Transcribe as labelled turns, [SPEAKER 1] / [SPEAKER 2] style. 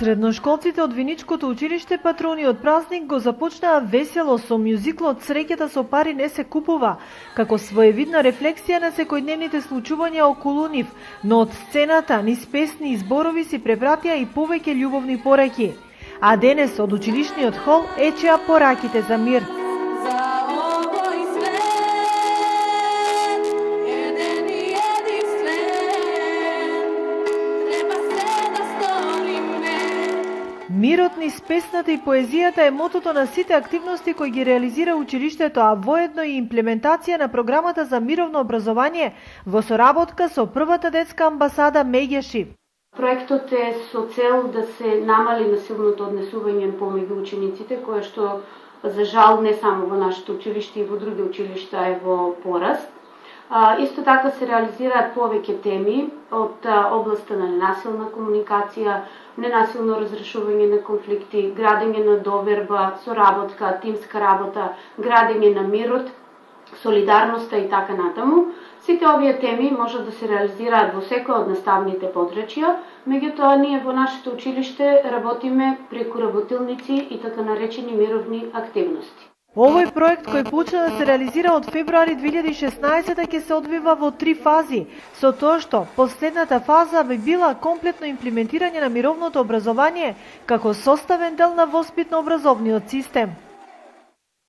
[SPEAKER 1] Средношколците од Виничкото училиште Патрони од празник го започнаа весело со мюзиклот "Среќата со пари не се купува", како своевидна рефлексија на секојдневните случувања околу нив, но од сцената низ песни и зборови си препратија и повеќе љубовни пораки. А денес од училишниот хол ечеа пораките за мир. Мирот низ песната и поезијата е мотото на сите активности кои ги реализира училиштето, а воедно и имплементација на програмата за мировно образование во соработка со првата детска амбасада Меѓеши.
[SPEAKER 2] Проектот е со цел да се намали насилното однесување помеѓу учениците, кое што за жал не само во нашето училиште и во други училишта е во пораст. Исто така се реализираат повеќе теми од областта на ненасилна комуникација, ненасилно разрешување на конфликти, градење на доверба, соработка, тимска работа, градење на мирот, солидарноста и така натаму. Сите овие теми можат да се реализираат во секој од наставните подрачја, меѓутоа ние во нашето училиште работиме преку работилници и така наречени мировни активности.
[SPEAKER 1] Овој проект кој почна да се реализира од февруари 2016 ќе се одвива во 3 фази, со тоа што последната фаза би била комплетно имплементирање на мировното образование како составен дел на воспитно-образовниот систем.